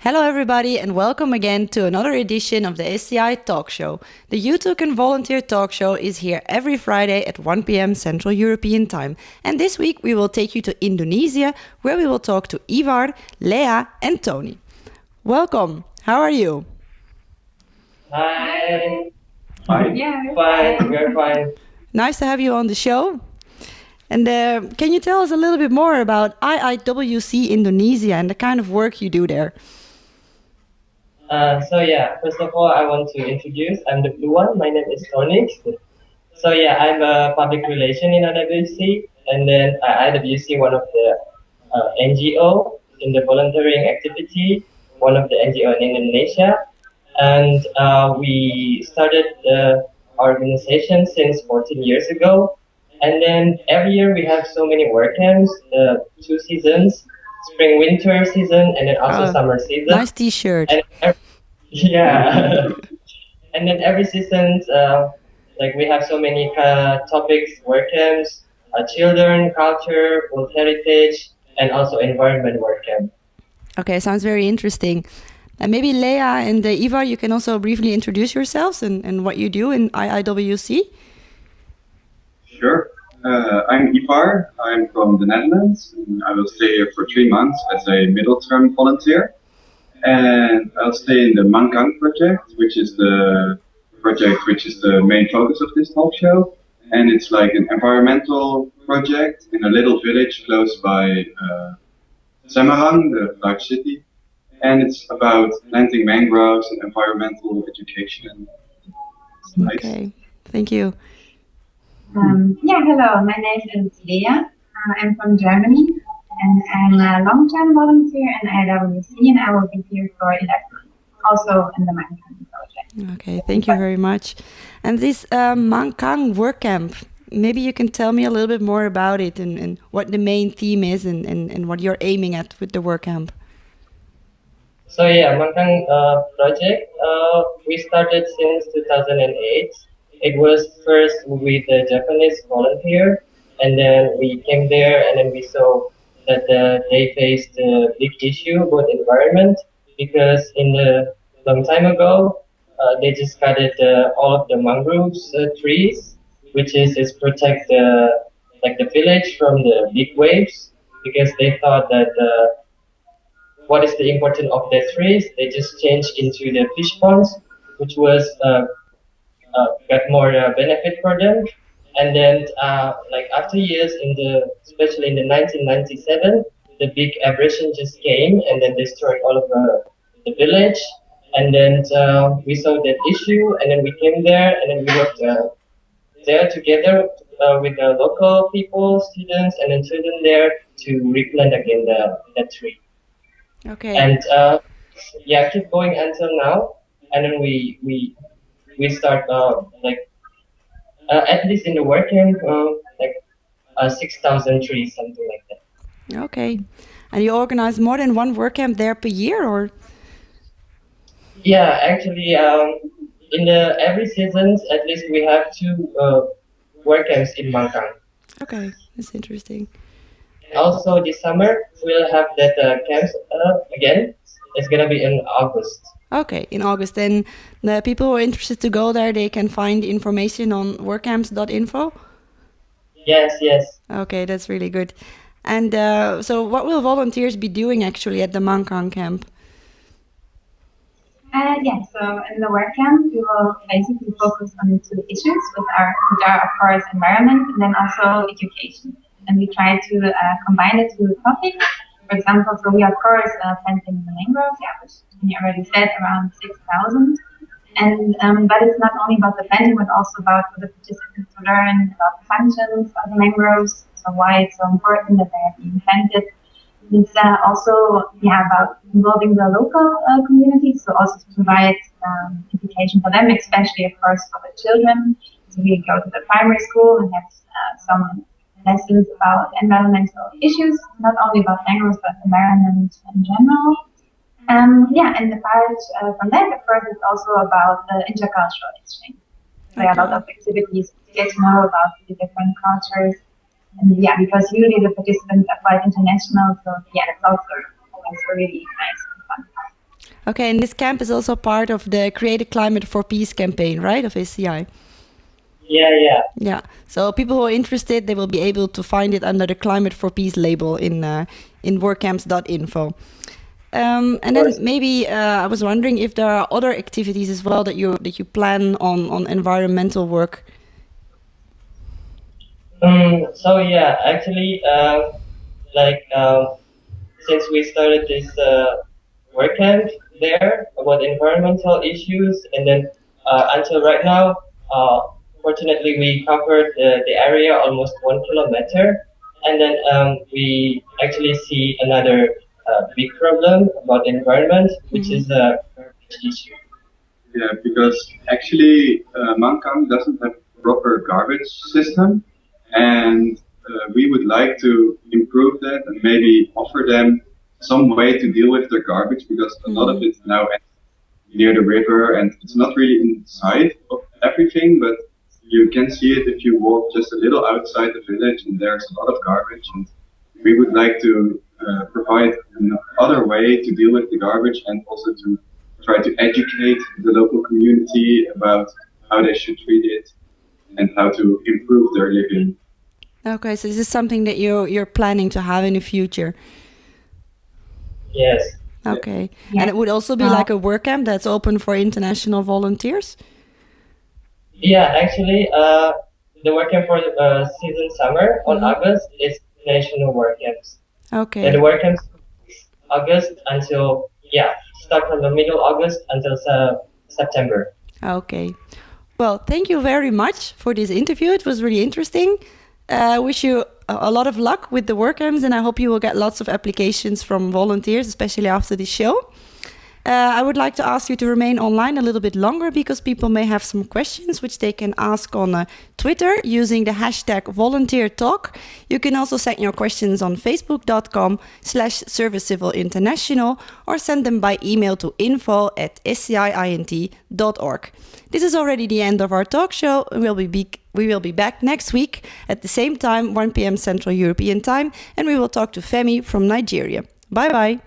Hello, everybody, and welcome again to another edition of the SCI Talkshow. The You Too Can Volunteer talk show is here every Friday at 1 p.m. Central European Time. And this week we will take you to Indonesia, where we will talk to Ivar, Lea, and Tony. Welcome. How are you? Hi. Fine. Yeah, fine. We're fine. Nice to have you on the show. And can you tell us a little bit more about IIWC Indonesia and the kind of work you do there? First of all, I want to introduce. I'm the blue one. My name is Tony. I'm a public relation in IWC, and then IWC, one of the NGO in the volunteering activity, one of the NGO in Indonesia, and we started the organization since 14 years ago. And then every year we have so many work camps, the 2 seasons, spring winter season, and then also summer season. Nice T-shirt. And yeah. And then every season, we have so many topics, work camps, children, culture, world heritage, and also environment work camp. Okay, sounds very interesting. And maybe Lea and Ivar, you can also briefly introduce yourselves and what you do in IIWC. Sure. I'm Ivar. I'm from the Netherlands. And I will stay here for 3 months as a middle-term volunteer. And I'll stay in the Mankang project, which is the main focus of this talk show. And it's like an environmental project in a little village close by Semarang, the large city. And it's about planting mangroves and environmental education. It's nice. Okay, thank you. Hello, my name is Lea. I'm from Germany, and I'm a long-term volunteer in IIWC, and I will be here for 11 months, also in the Mankang project. Okay, thank you very much. And this Mankang work camp, maybe you can tell me a little bit more about it and what the main theme is and what you're aiming at with the work camp. Mankang project, we started since 2008. It was first with a Japanese volunteer, and then we came there, and then we saw that they faced a big issue about environment, because in the long time ago, they just cut all of the mangroves trees, which is protect the village from the big waves, because they thought that what is the importance of the trees? They just changed into the fish ponds, which was got more benefit for them. And then after years, especially in the 1997, the big abrasion just came and then destroyed all of the village. And then we saw that issue, and then we came there, and then we worked there together with the local people, students, and then children there to replant again that tree. Okay. And keep going until now. And then we start at least in the work camp 6,000 trees, something like that. Okay. And you organize more than one work camp there per year, or? Yeah, actually, in every season, at least we have 2 work camps in Mankang. Okay, that's interesting. Also, this summer we'll have that camps again. It's gonna be in August. Okay, in August. Then the people who are interested to go there, they can find information on workcamps.info? Yes. Okay, that's really good. And so what will volunteers be doing actually at the Mankang camp? So in the work camp, we will basically focus on 2 issues, which are of course environment and then also education. And we try to combine the 2 topics. For example, so we are of course planting the mangroves, which you already said, around 6,000. And but it's not only about the planting, but also about for the participants to learn about the functions of the mangroves, so why it's so important that they are being planted. It's also about involving the local community, so also to provide education for them, especially of course for the children. So we go to the primary school and have some lessons about environmental issues, not only about mangroves, but environment in general. And apart from that, of course, it's also about the intercultural exchange. So a lot of activities to get to know about the different cultures. And because usually the participants are quite international, so it's also always a really nice and fun part. Okay, and this camp is also part of the Create a Climate for Peace campaign, right, of SCI? Yeah. Yeah. So people who are interested, they will be able to find it under the Climate for Peace label in workcamps.info. And then maybe I was wondering if there are other activities as well that you plan on environmental work. So yeah, actually, like since we started this work camp there about environmental issues, and then until right now, fortunately we covered the area almost 1 kilometer, and then we actually see another big problem about the environment, which is the garbage issue. Yeah, because actually Mankang doesn't have a proper garbage system, and we would like to improve that and maybe offer them some way to deal with their garbage, because a lot of it now ends near the river and it's not really inside of everything, but you can see it if you walk just a little outside the village and there's a lot of garbage, and we would like to provide another way to deal with the garbage and also to try to educate the local community about how they should treat it and how to improve their living. Okay, so this is something that you're planning to have in the future. Yes. Okay, Yeah. and it would also be like a work camp that's open for international volunteers. Yeah, actually, the work camp for season summer on August is national work camps. Okay. And the work camps August until start from the middle August until September. Okay. Well, thank you very much for this interview. It was really interesting. I wish you a lot of luck with the WordCamps, and I hope you will get lots of applications from volunteers, especially after this show. I would like to ask you to remain online a little bit longer because people may have some questions which they can ask on Twitter using the hashtag volunteertalk. You can also send your questions on facebook.com/servicecivilinternational or send them by email to info@sciint.org. This is already the end of our talk show. We will be back next week at the same time, 1 p.m. Central European Time, and we will talk to Femi from Nigeria. Bye bye.